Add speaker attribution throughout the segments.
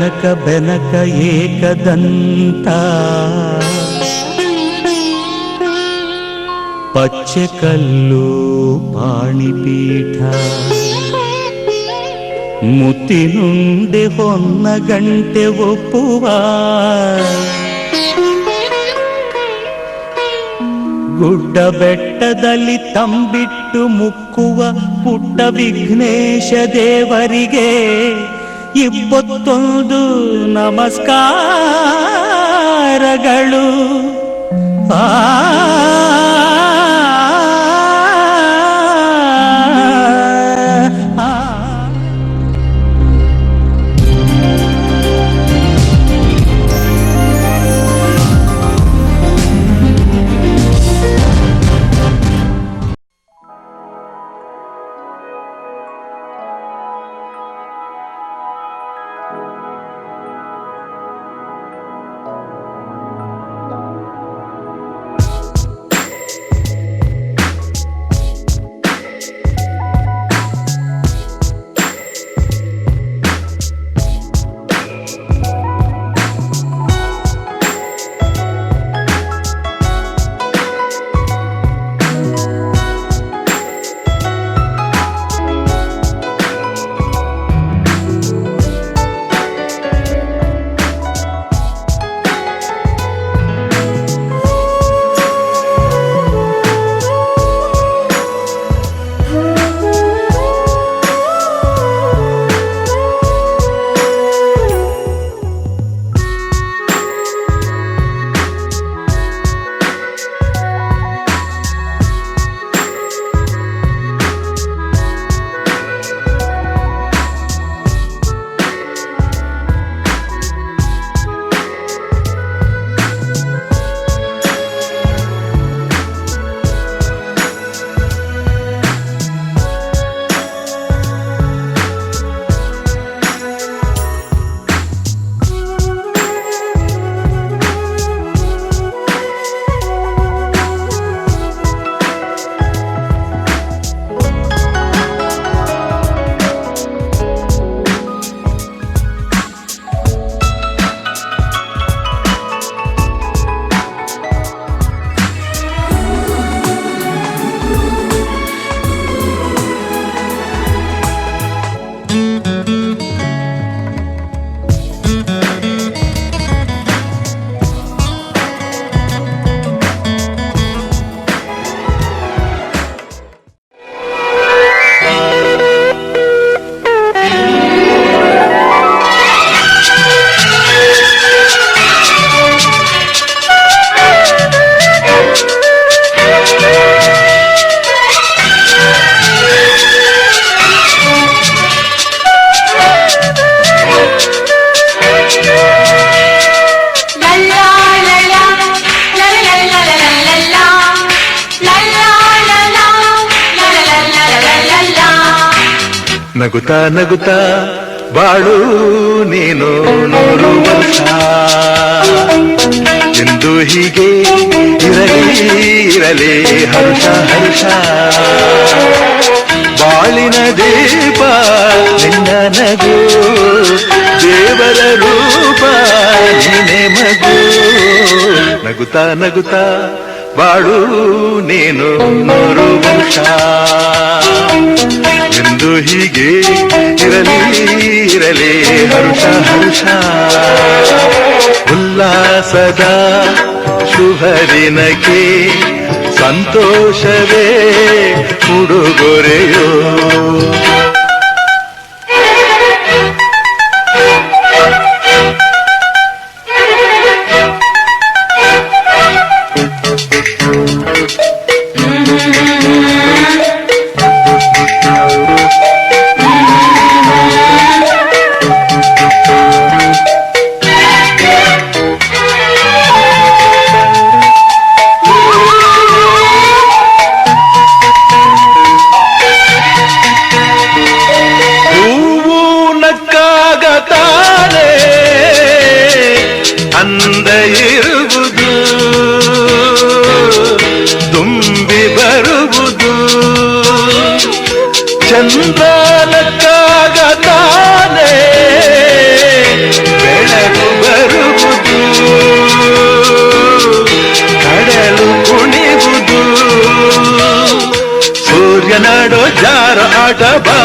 Speaker 1: ಬೆನಕ ಬೆನಕ ಏಕದಂತ ಪಚ್ಚೆ ಕಲ್ಲು ಪಾಣಿಪೀಠ ಮುತ್ತಿನುಂಡೆ ಹೊನ್ನ ಗಂಟೆ ಒಪ್ಪುವ ಗುಡ್ಡ ಬೆಟ್ಟದಲ್ಲಿ ತಂಬಿಟ್ಟು ಮುಕ್ಕುವ ಪುಟ್ಟ ವಿಘ್ನೇಶ ದೇವರಿಗೆ ಇಪ್ಪತ್ತೊಂದು ನಮಸ್ಕಾರಗಳು.
Speaker 2: ನಗುತ್ತಾ ನಗುತ್ತಾ ಬಾಳು ನೀನು 100 ವರ್ಷ ಎಂದು ಹೀಗೆ ಇರಲಿ ಹರ್ಷ ಹರ್ಷ ಬಾಳಿನ ದೀಪ ನಿನ್ನ ನಗು ದೇವರ ರೂಪ ನೀನೆ ಮಗು ನಗುತ್ತಾ ನಗುತ್ತಾ ಬಾಳು ನೀನು 100 ವರ್ಷ ಎಂದು ಹೀಗೆ ಇರಲಿ ಹರ್ಷ ಹರ್ಷ ಉಲ್ಲಾಸದ ಶುಭ ದಿನಕ್ಕೆ ಸಂತೋಷವೇ ಉಡುಗೊರೆಯೋ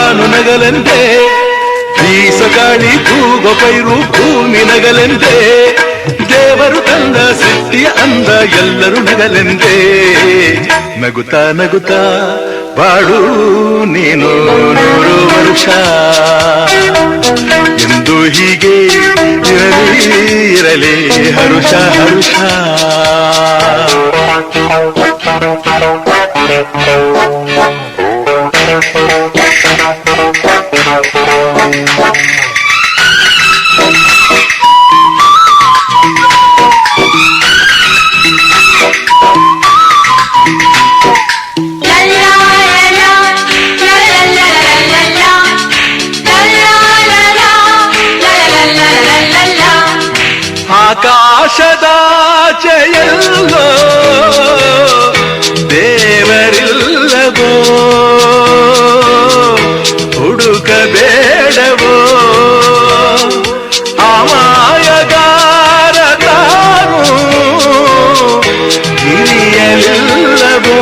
Speaker 2: ತಾನು ನಗಲೆಂದೇ, ಬೀಸ ಗಾಳಿ ತೂಗೋ ಪೈರು ಭೂಮಿ ನಗಲೆಂದೇ, ದೇವರು ತಂದ ಸೃಷ್ಟಿಯ ಅಂದ ಎಲ್ಲರೂ ನಗಲೆಂದೇ. ನಗುತ್ತಾ ನಗುತ್ತಾ ಬಾಳು ನೀನು 100 ವರ್ಷ ಎಂದು ಹೀಗೆ ಇರಲಿ ಇರಲಿ ಹರುಷ ಹರುಷ. ಆಕಾಶದಾಚೆಯಲ್ಲೋ ದೇವರಿಲ್ಲವೋ, ಹುಡುಕಬೇಡವೋ ಅಮಾಯಗಾರ ತಾನು ಹಿರಿಯಲಿಲ್ಲವೋ,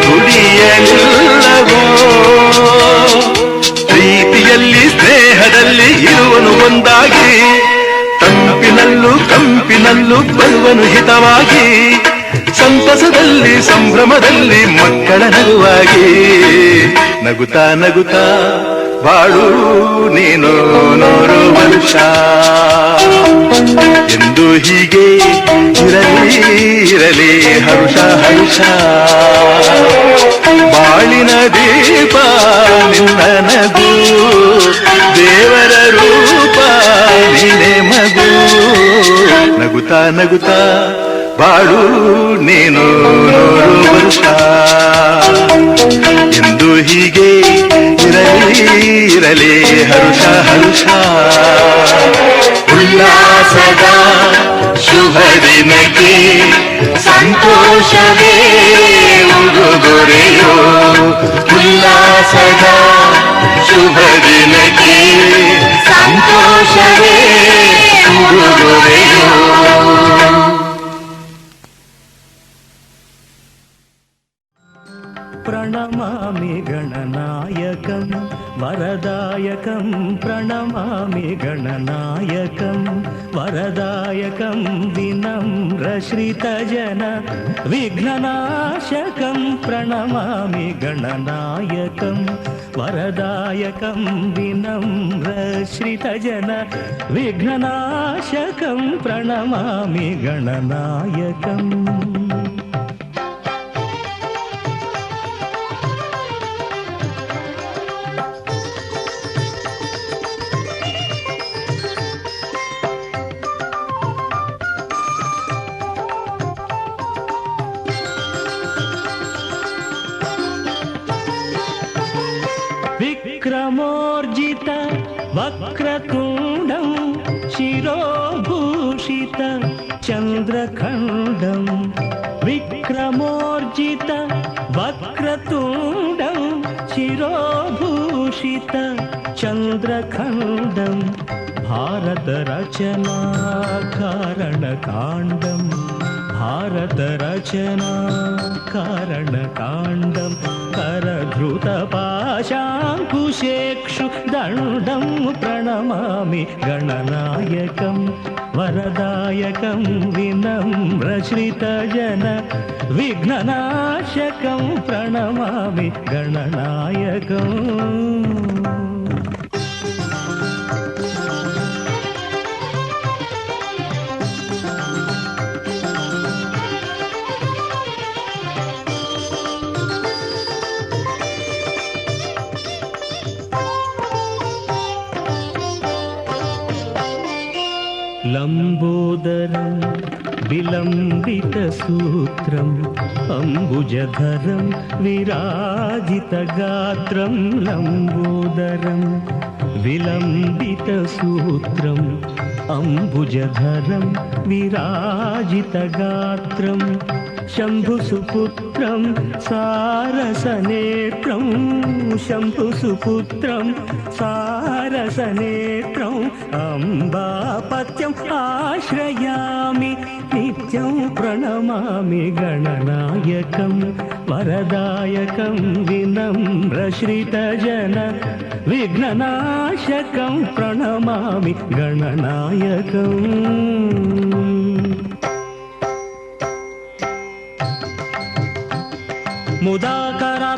Speaker 2: ದುಡಿಯಲಿಲ್ಲವೋ. ಪ್ರೀತಿಯಲ್ಲಿ ಸ್ನೇಹದಲ್ಲಿ ಇರುವನು ಒಂದಾಗಿ, ತಂಪಿನಲ್ಲೂ ಕಂಪಿನಲ್ಲೂ ಬರುವನು ಹಿತವಾಗಿ, ಸಂತಸದಲ್ಲಿ ಸಂಭ್ರಮದಲ್ಲಿ ಮಕ್ಕಳ ನಗುವಾಗಿ. ನಗುತ್ತಾ ನಗುತ್ತಾ ಬಾಳು ನೀನು 100 ವರ್ಷ ಎಂದು ಹೀಗೆ ಇರಲಿ ಇರಲಿ ಹರುಷ ಹರುಷ. ಬಾಳಿನ ದೀಪ ನಿನ್ನ ನಗು, ದೇವರ ರೂಪ ನೀನೆ ಮಗು. ನಗುತ್ತಾ ನಗುತ್ತಾ ಬಾಳು ನೀನು 100 ವರ್ಷ ಎಂದು ಹೀಗೆ ಇರಲಿ ಇರಲಿ ಹರುಷ ಹರುಷ. ಉಲ್ಲಾಸದ ಶುಭ ದಿನಕ್ಕೆ ಸಂತೋಷವೇ ಉಡುಗೊರೆಯೋ, ಉಲ್ಲಾಸದ ಶುಭ ದಿನಕ್ಕೆ ಸಂತೋಷವೇ ಉಡುಗೊರೆಯೋ.
Speaker 1: ಪ್ರಣಮಾಮಿ ಗಣನಾಯಕಂ ವರದಾಯಕಂ, ಪ್ರಣಮಾಮಿ ಗಣನಾಯಕಂ ವರದಾಯಕಂ, ವಿನಮ್ರಶ್ರಿತಜನ ವಿಘ್ನನಾಶಕಂ. ಪ್ರಣಮಾಮಿ ಗಣನಾಯಕಂ ವರದಾಯಕಂ, ವಿನಮ್ರಶ್ರಿತಜನ ವಿಘ್ನನಾಶಕಂ. ಪ್ರಣಮಾಮಿ ಗಣನಾಯಕಂ. ವಿಕ್ರಮೋರ್ಜಿತ ವಕ್ರತುಂಡಂ ಶಿರೋಭೂಷಿತ ಚಂದ್ರಖಂಡಂ, ವಿಕ್ರಮೋರ್ಜಿತ ವಕ್ರತುಂಡಂ ಶಿರೋಭೂಷಿತ ಚಂದ್ರಖಂಡಂ, ಭಾರತ ರಚನಾ ಕಾರಣಕಾಂಡಂ, ಭಾರತ ರಚನಾ ಕಾರಣಕಾಂಡಂ, ಕರಧೃತ ಪಾಶಾಂಕುಶೇಕ್ಷು ದಂಡಂ. ಪ್ರಣಮಾಮಿ ಗಣನಾಯಕಂ ವರದಾಯಕಂ, ವಿನಮ್ರಶ್ರಿತಜನ ವಿಘ್ನನಾಶಕಂ. ಪ್ರಣಮಾಮಿ ಗಣನಾಯಕಂ. लंबोदरं विलंबितसूत्रं अंबुजधरं विराजितगात्रं, लंबोदरं विलंबितसूत्रं अंबुजधरं विराजितगात्रं, शंभुसुपुत्रं सारसनेत्रं, शंभुसुपुत्रं सारसनेत्रं, सरसनेत्रं अम्बापत्यम् आश्रयामि नित्यं प्रणमामि गणनायकं वरदायकं विनम्रश्रितजन विघ्ननाशकं प्रणमामि गणनायकम्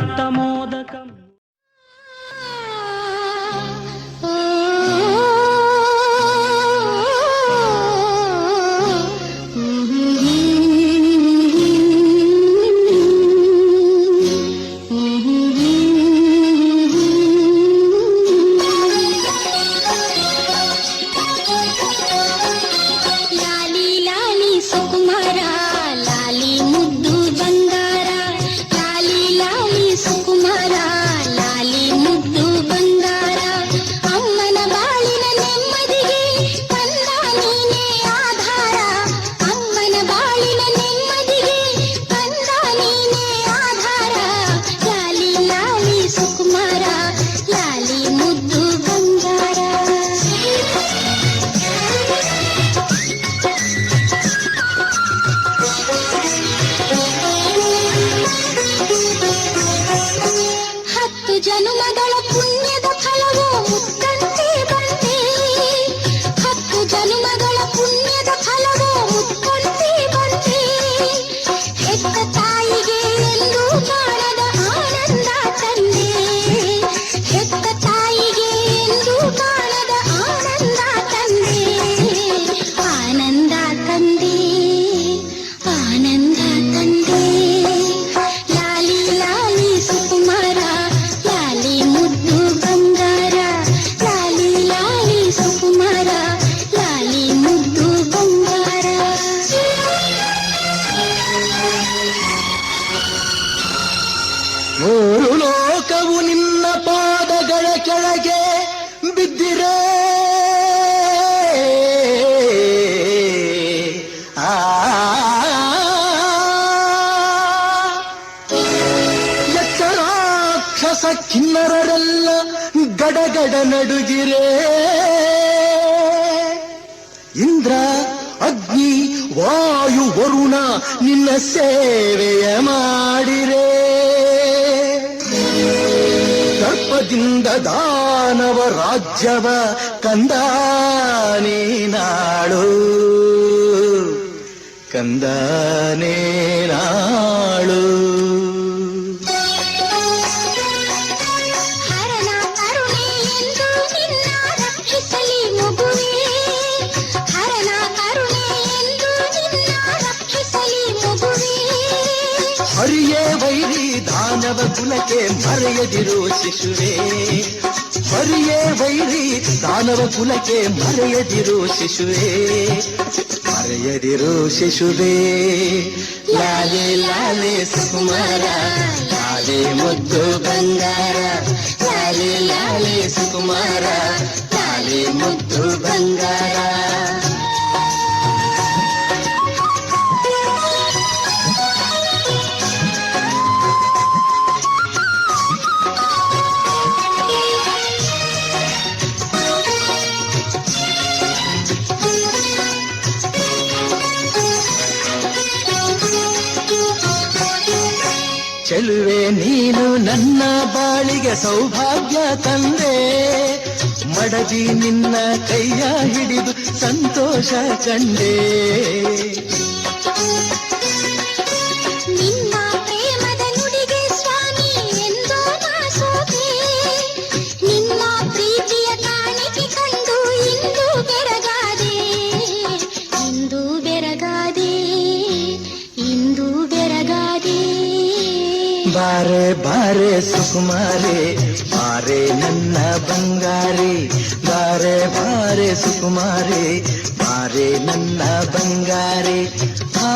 Speaker 1: मुदाकरात्तमोदकम्
Speaker 3: ಮೂರು ಲೋಕವು ನಿನ್ನ ಪಾದಗಳ ಕೆಳಗೆ ಬಿದ್ದಿರೆ ಯಕ್ಷರಾಕ್ಷಸ ಕಿನ್ನರರೆಲ್ಲ ಗಡಗಡ ನಡುಗಿರೆ ಇಂದ್ರ ಅಗ್ನಿ ವಾಯು ವರುಣ ನಿನ್ನ ಸೇವೆಯ ಮಾಡಿರೆ ಸರ್ಪದಿಂದ ದಾನವ ರಾಜ್ಯವ ಕಂದ ನೀನಾಳು ಕಂದ ನೀನಾಳು ಹರಿಯೇ ವೈರಿ ದಾನವ ಕುಲಕ್ಕೆ ಮರೆಯದಿರು ಶಿಶುವೆ ಹರಿಯೇ ವೈರಿ ದಾನವ ಕುಲಕ್ಕೆ ಮರೆಯದಿರು ಶಿಶುವೆ ಮರೆಯದಿರು ಶಿಶುವೆ ಲಾಲೆ ಲಾಲೆ ಸುಕುಮಾರ ಲಾಲೆ ಮುದ್ದು ಬಂಗಾರ ಲಾಲೆ ಲಾಲೆ ಸುಕುಮಾರ ಲಾಲೆ ಮುದ್ದು ಬಂಗಾರ ಚೆಲುವೆ ನೀನು ನನ್ನ ಬಾಳಿಗೆ ಸೌಭಾಗ್ಯ ತಂದೆ ಮಡದಿ ನಿನ್ನ ಕೈಯ ಹಿಡಿದು ಸಂತೋಷ ಕಂಡೆ
Speaker 4: ನಿನ್ನ ಪ್ರೇಮದ ನುಡಿಗೆ ಸ್ವಾಮಿ ಎಂದೋ ನಾಸೋದೆ ನಿನ್ನ ಪ್ರೀತಿಯ ಕಾಣಿಕೆ ಕಂಡು ಇಂದು ಬೆರಗಾದೆ ಇಂದು ಬೆರಗಾದೆ ಇಂದು ಬೆರಗಾದೆ
Speaker 3: ಬಾರೆ ಬಾರೆ ಸುಕುಮಾರೆ ಬಾರೆ ನನ್ನ ಬಂಗಾರೆ ಬಾರೆ ಬಾರೆ ಸುಕುಮಾರೆ ಬಾರೆ ನನ್ನ ಬಂಗಾರೆ ಆ